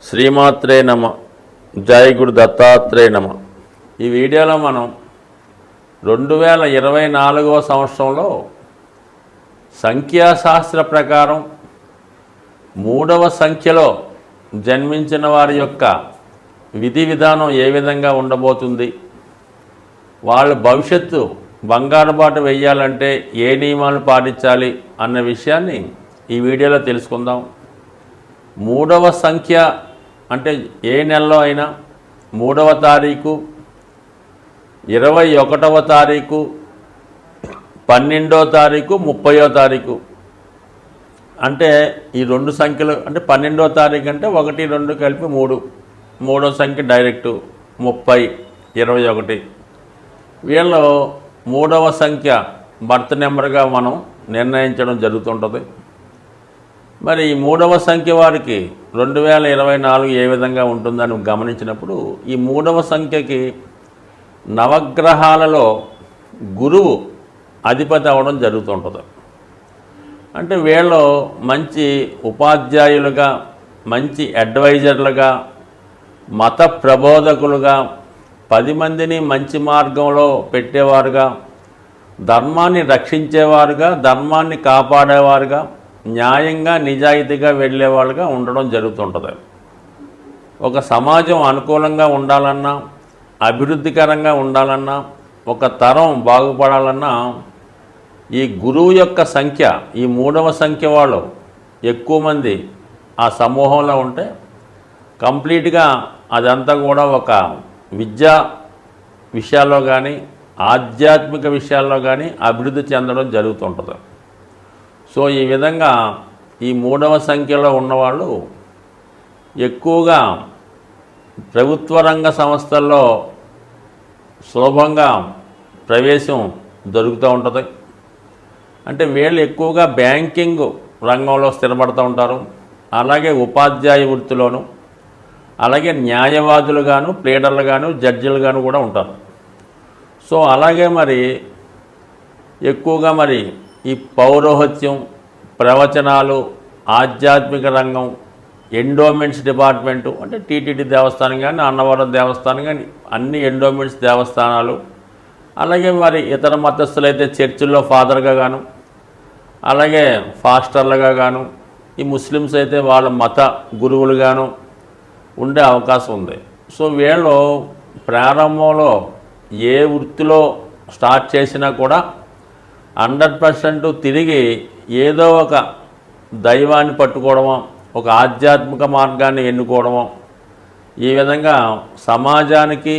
శ్రీమాత్రే నమ. జై గురు దత్తాత్రేయ నమ. ఈ వీడియోలో మనం 2024వ సంవత్సరంలో సంఖ్యాశాస్త్ర ప్రకారం 3వ సంఖ్యలో జన్మించిన వారి యొక్క విధి విధానం ఏ విధంగా ఉండబోతుంది, వాళ్ళ భవిష్యత్తు బంగారు బాట వేయాలంటే ఏ నియమాలు పాటించాలి అన్న విషయాన్ని ఈ వీడియోలో తెలుసుకుందాం. 3వ సంఖ్య అంటే ఏ నెలలో అయినా 3వ తారీఖు, 21వ తారీఖు, 12వ తారీఖు, 30వ తారీఖు అంటే ఈ రెండు సంఖ్యలు. అంటే 12వ తారీఖు అంటే 1, 2 కలిపి 3, మూడో సంఖ్య డైరెక్టు 30, 21. వీళ్ళు 3వ సంఖ్య బర్త్ నెంబర్గా మనం నిర్ణయించడం జరుగుతుంటుంది. మరి ఈ 3వ సంఖ్య వారికి 2024 ఏ విధంగా ఉంటుందని గమనించినప్పుడు ఈ 3వ సంఖ్యకి నవగ్రహాలలో గురువు అధిపతి అవ్వడం జరుగుతుంటుంది. అంటే వీళ్ళు మంచి ఉపాధ్యాయులుగా, మంచి అడ్వైజర్లుగా, మత ప్రబోధకులుగా, 10 మందిని మంచి మార్గంలో పెట్టేవారుగా, ధర్మాన్ని రక్షించేవారుగా, ధర్మాన్ని కాపాడేవారుగా, న్యాయంగా నిజాయితీగా వెళ్ళేవాళ్ళుగా ఉండడం జరుగుతుంటుంది. ఒక సమాజం అనుకూలంగా ఉండాలన్నా, అభివృద్ధికరంగా ఉండాలన్నా, ఒక తరం బాగుపడాలన్నా ఈ గురువు యొక్క సంఖ్య, ఈ 3వ సంఖ్య వాళ్ళు ఎక్కువ మంది ఆ సమూహంలో ఉంటే కంప్లీట్గా అదంతా కూడా ఒక విద్యా విషయాల్లో కానీ, ఆధ్యాత్మిక విషయాల్లో కానీ అభివృద్ధి చెందడం జరుగుతుంటుంది. సో ఈ విధంగా ఈ 3వ సంఖ్యలో ఉన్నవాళ్ళు ఎక్కువగా ప్రభుత్వ రంగ సంస్థల్లో సులభంగా ప్రవేశం దొరుకుతూ ఉంటుంది. అంటే వీళ్ళు ఎక్కువగా బ్యాంకింగ్ రంగంలో స్థిరపడుతూ ఉంటారు. అలాగే ఉపాధ్యాయ వృత్తిలోను, అలాగే న్యాయవాదులుగాను, ప్లీడర్లుగాను, జడ్జిలుగాను కూడా ఉంటారు. సో అలాగే మరి ఎక్కువగా మరి ఈ పౌరోహిత్యం, ప్రవచనాలు, ఆధ్యాత్మిక రంగం, ఎండోమెంట్స్ డిపార్ట్మెంటు అంటే టీటీడీ దేవస్థానం కానీ, అన్నవరం దేవస్థానం కానీ, అన్ని ఎండోమెంట్స్ దేవస్థానాలు, అలాగే మరి ఇతర మతస్థులైతే చర్చిల్లో ఫాదర్గా గాను, అలాగే ఫాస్టర్లుగా గాను, ఈ ముస్లిమ్స్ అయితే వాళ్ళ మత గురువులుగాను ఉండే అవకాశం ఉంది. సో వీళ్ళు ప్రారంభంలో ఏ వృత్తిలో స్టార్ట్ చేసినా కూడా 100% తిరిగి ఏదో ఒక దైవాన్ని పట్టుకోవడమో, ఒక ఆధ్యాత్మిక మార్గాన్ని ఎన్నుకోవడమో, ఈ విధంగా సమాజానికి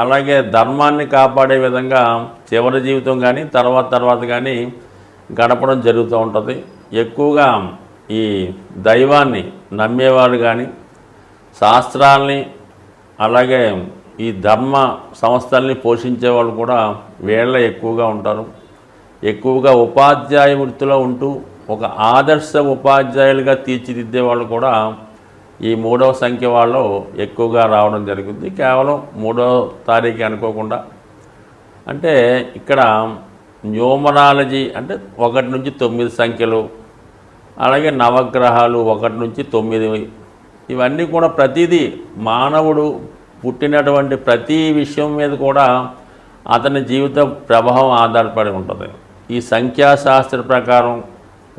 అలాగే ధర్మాన్ని కాపాడే విధంగా చివరి జీవితం కానీ తర్వాత కానీ గడపడం జరుగుతూ ఉంటుంది. ఎక్కువగా ఈ దైవాన్ని నమ్మేవారు కానీ, శాస్త్రాల్ని అలాగే ఈ ధర్మ సంస్థల్ని పోషించే వాళ్ళు కూడా వీళ్ళ ఎక్కువగా ఉంటారు. ఎక్కువగా ఉపాధ్యాయ వృత్తిలో ఉంటూ ఒక ఆదర్శ ఉపాధ్యాయులుగా తీర్చిదిద్దే వాళ్ళు కూడా ఈ 3వ సంఖ్య వాళ్ళు ఎక్కువగా రావడం జరుగుతుంది. కేవలం 3వ తారీఖు అనుకోకుండా. అంటే ఇక్కడ న్యూమరాలజీ అంటే 1 నుంచి 9 సంఖ్యలు, అలాగే నవగ్రహాలు 1 నుంచి 9, ఇవన్నీ కూడా ప్రతిదీ మానవుడు పుట్టినటువంటి ప్రతి విషయం మీద కూడా అతని జీవిత ప్రభావం ఆధారపడి ఉంటుంది. ఈ సంఖ్యాశాస్త్ర ప్రకారం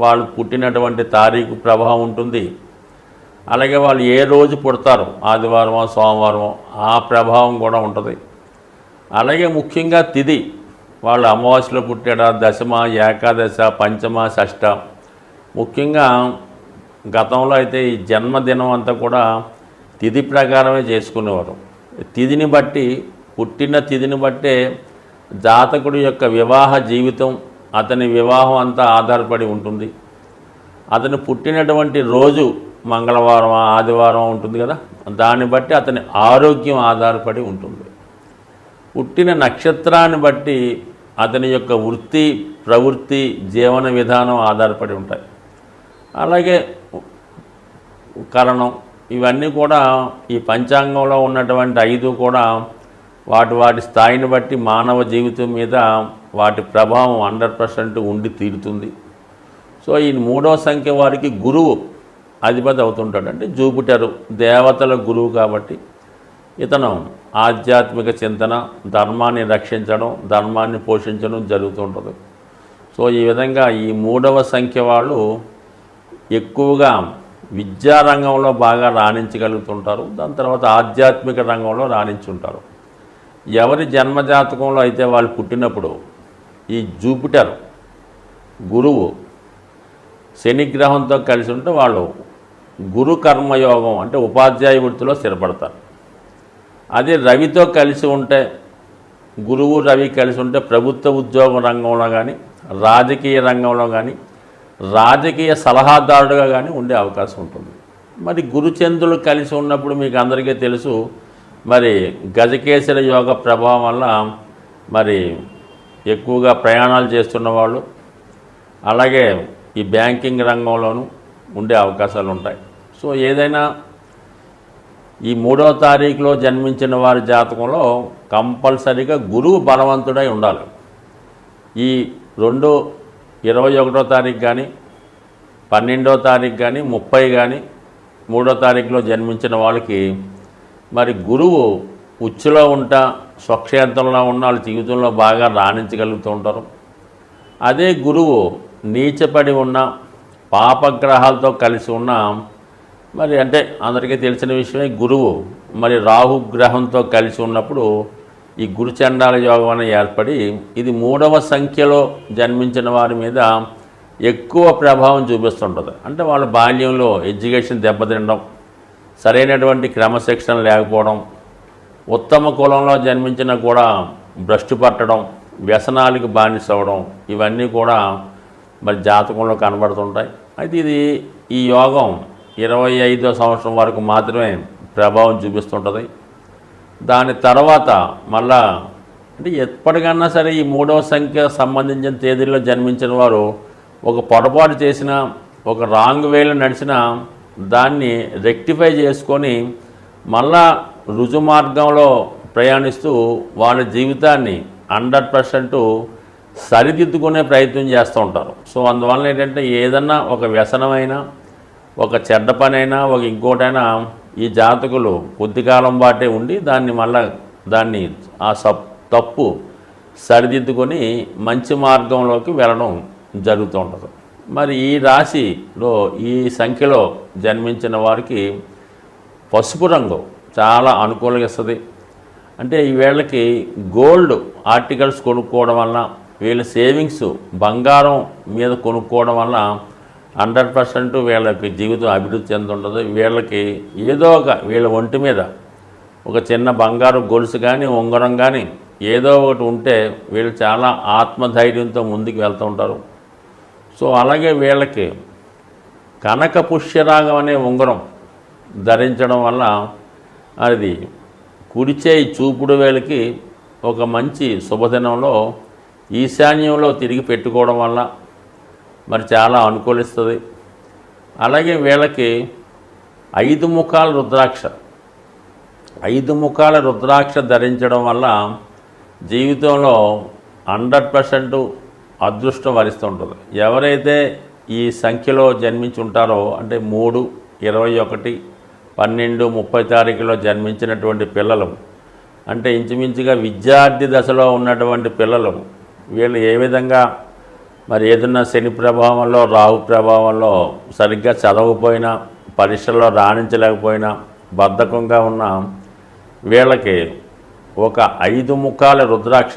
వాళ్ళు పుట్టినటువంటి తారీఖు ప్రభావం ఉంటుంది. అలాగే వాళ్ళు ఏ రోజు పుడతారు, ఆదివారమో సోమవారమో, ఆ ప్రభావం కూడా ఉంటుంది. అలాగే ముఖ్యంగా తిథి, వాళ్ళు అమావాస్యలో పుట్టాడా, దశమ, ఏకాదశ, పంచమ, షష్ఠ. ముఖ్యంగా గతంలో అయితే ఈ జన్మదినం అంతా కూడా తిథి ప్రకారమే చేసుకునేవారు. తిథిని బట్టి, పుట్టిన తిథిని బట్టే జాతకుడి యొక్క వివాహ జీవితం, అతని వివాహం అంతా ఆధారపడి ఉంటుంది. అతను పుట్టినటువంటి రోజు మంగళవారం, ఆదివారం ఉంటుంది కదా, దాన్ని బట్టి అతని ఆరోగ్యం ఆధారపడి ఉంటుంది. పుట్టిన నక్షత్రాన్ని బట్టి అతని యొక్క వృత్తి, ప్రవృత్తి, జీవన విధానం ఆధారపడి ఉంటాయి. అలాగే కరణం, ఇవన్నీ కూడా ఈ పంచాంగంలో ఉన్నటువంటి 5 కూడా వాటి స్థాయిని బట్టి మానవ జీవితం మీద వాటి ప్రభావం 100% ఉండి తీరుతుంది. సో ఈ 3వ సంఖ్య వారికి గురువు అధిపతి అవుతుంటాడు. అంటే జూపిటరు దేవతల గురువు కాబట్టి ఇతను ఆధ్యాత్మిక చింతన, ధర్మాన్ని రక్షించడం, ధర్మాన్ని పోషించడం జరుగుతుంటుంది. సో ఈ విధంగా ఈ 3వ సంఖ్య వాళ్ళు ఎక్కువగా విద్యారంగంలో బాగా రాణించగలుగుతుంటారు. దాని తర్వాత ఆధ్యాత్మిక రంగంలో రాణించుంటారు. ఎవరి జన్మజాతకంలో అయితే వాళ్ళు పుట్టినప్పుడు ఈ జూపిటర్ గురువు శనిగ్రహంతో కలిసి ఉంటే వాళ్ళు గురు కర్మయోగం అంటే ఉపాధ్యాయ వృత్తిలో స్థిరపడతారు. అదే రవితో కలిసి ఉంటే, గురువు రవి కలిసి ఉంటే ప్రభుత్వ ఉద్యోగ రంగంలో కానీ, రాజకీయ రంగంలో కానీ, రాజకీయ సలహాదారుడుగా కానీ ఉండే అవకాశం ఉంటుంది. మరి గురుచంద్రులు కలిసి ఉన్నప్పుడు మీకు అందరికీ తెలుసు, మరి గజకేసరి యోగ ప్రభావం వల్ల మరి ఎక్కువగా ప్రయాణాలు చేస్తున్న వాళ్ళు, అలాగే ఈ బ్యాంకింగ్ రంగంలోనూ ఉండే అవకాశాలు ఉంటాయి. సో ఏదైనా ఈ 3వ తారీఖులో జన్మించిన వారి జాతకంలో కంపల్సరీగా గురువు బలవంతుడై ఉండాలి. ఈ 21వ తారీఖు కానీ, 12వ తారీఖు కానీ, 30 కానీ, 3వ తారీఖులో జన్మించిన వాళ్ళకి మరి గురువు ఉచ్చులో ఉంటా స్వక్షేత్రంలో ఉన్న వాళ్ళ జీవితంలో బాగా రాణించగలుగుతూ ఉంటారు. అదే గురువు నీచపడి ఉన్న పాపగ్రహాలతో కలిసి ఉన్న మరి అంటే అందరికీ తెలిసిన విషయమే గురువు మరి రాహుగ్రహంతో కలిసి ఉన్నప్పుడు ఈ గురుచండాల యోగం అనేది ఏర్పడి ఇది 3వ సంఖ్యలో జన్మించిన వారి మీద ఎక్కువ ప్రభావం చూపిస్తుంటుంది. అంటే వాళ్ళ బాల్యంలో ఎడ్యుకేషన్ దెబ్బతినడం, సరైనటువంటి క్రమశిక్షణ లేకపోవడం, ఉత్తమ కులంలో జన్మించిన కూడా భ్రష్టు పట్టడం, వ్యసనాలకు బానిస అవ్వడం, ఇవన్నీ కూడా మరి జాతకంలో కనబడుతుంటాయి. అయితే ఇది ఈ యోగం 25వ సంవత్సరం వరకు మాత్రమే ప్రభావం చూపిస్తుంటుంది. దాని తర్వాత మళ్ళా అంటే ఎప్పటికన్నా సరే ఈ 3వ సంఖ్య సంబంధించిన తేదీల్లో జన్మించిన వారు ఒక పొరపాటు చేసిన, ఒక రాంగ్ వేలో నడిచిన దాన్ని రెక్టిఫై చేసుకొని మళ్ళా రుజు మార్గంలో ప్రయాణిస్తూ వాళ్ళ జీవితాన్ని 100% సరిదిద్దుకునే ప్రయత్నం చేస్తూ ఉంటారు. సో అందువల్ల ఏంటంటే ఏదన్నా ఒక వ్యసనమైనా, ఒక చెడ్డ పనైనా, ఒక ఇంకోటైనా ఈ జాతకులు కొద్ది కాలం పాటే ఉండి దాన్ని ఆ తప్పు సరిదిద్దుకొని మంచి మార్గంలోకి వెళ్ళడం జరుగుతూ ఉంటుంది. మరి ఈ రాశిలో ఈ సంఖ్యలో జన్మించిన వారికి పసుపు రంగు చాలా అనుకూలంగా. అంటే ఈ వీళ్ళకి గోల్డ్ ఆర్టికల్స్ కొనుక్కోవడం వల్ల, వీళ్ళ సేవింగ్స్ బంగారం మీద కొనుక్కోవడం వల్ల 100% వీళ్ళకి జీవితం అభివృద్ధి చెందుంటుంది. వీళ్ళకి ఏదో వీళ్ళ ఒంటి మీద ఒక చిన్న బంగారు గొలుసు కానీ, ఉంగరం కానీ ఏదో ఒకటి ఉంటే వీళ్ళు చాలా ఆత్మధైర్యంతో ముందుకు వెళ్తూ ఉంటారు. సో అలాగే వీళ్ళకి కనక పుష్యరాగం అనే ఉంగరం ధరించడం వల్ల అది కుడిచేయి చూపుడు వేలకి ఒక మంచి శుభదినంలో ఈశాన్యంలో తిరిగి పెట్టుకోవడం వల్ల మరి చాలా అనుకూలిస్తుంది. అలాగే వీళ్ళకి 5 ముఖాల రుద్రాక్ష ధరించడం వల్ల జీవితంలో 100% అదృష్టం వరిస్తుంటుంది. ఎవరైతే ఈ సంఖ్యలో జన్మించి ఉంటారో అంటే 3, 21, 12, 30 తారీఖులో జన్మించినటువంటి పిల్లలు, అంటే ఇంచుమించుగా విద్యార్థి దశలో ఉన్నటువంటి పిల్లలు, వీళ్ళు ఏ విధంగా మరి ఏదన్నా శని ప్రభావంలో, రాహు ప్రభావంలో సరిగ్గా చదవకపోయినా, పరీక్షల్లో రాణించలేకపోయినా, బద్ధకంగా ఉన్న వీళ్ళకి ఒక 5 ముఖాల రుద్రాక్ష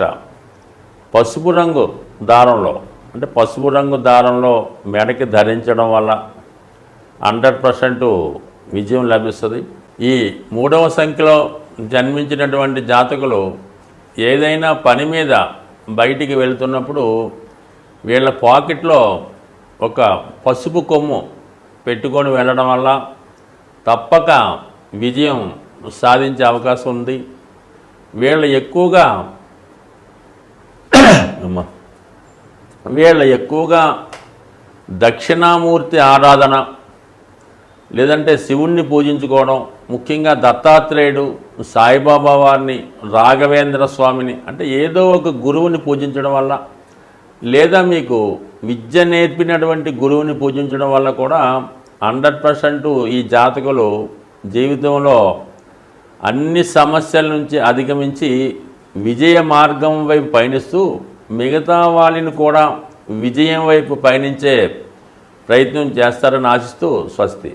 పసుపు రంగు దారంలో, అంటే పసుపు రంగు దారంలో మెడకి ధరించడం వల్ల 100% విజయం లభిస్తుంది. ఈ 3వ సంఖ్యలో జన్మించినటువంటి జాతకులు ఏదైనా పని మీద బయటికి వెళ్తున్నప్పుడు వీళ్ళ పాకెట్లో ఒక పసుపు కొమ్ము పెట్టుకొని వెళ్ళడం వల్ల తప్పక విజయం సాధించే అవకాశం ఉంది. వీళ్ళ ఎక్కువగా దక్షిణామూర్తి ఆరాధన, లేదంటే శివుణ్ణి పూజించుకోవడం, ముఖ్యంగా దత్తాత్రేయుడు, సాయిబాబా వారిని, రాఘవేంద్ర స్వామిని, అంటే ఏదో ఒక గురువుని పూజించడం వల్ల, లేదా మీకు విద్య నేర్పినటువంటి గురువుని పూజించడం వల్ల కూడా 100% ఈ జాతకులు జీవితంలో అన్ని సమస్యల నుంచి అధిగమించి విజయ మార్గం వైపు పయనిస్తూ మిగతా వాళ్ళని కూడా విజయం వైపు పయనించే ప్రయత్నం చేస్తారని ఆశిస్తూ స్వస్తి.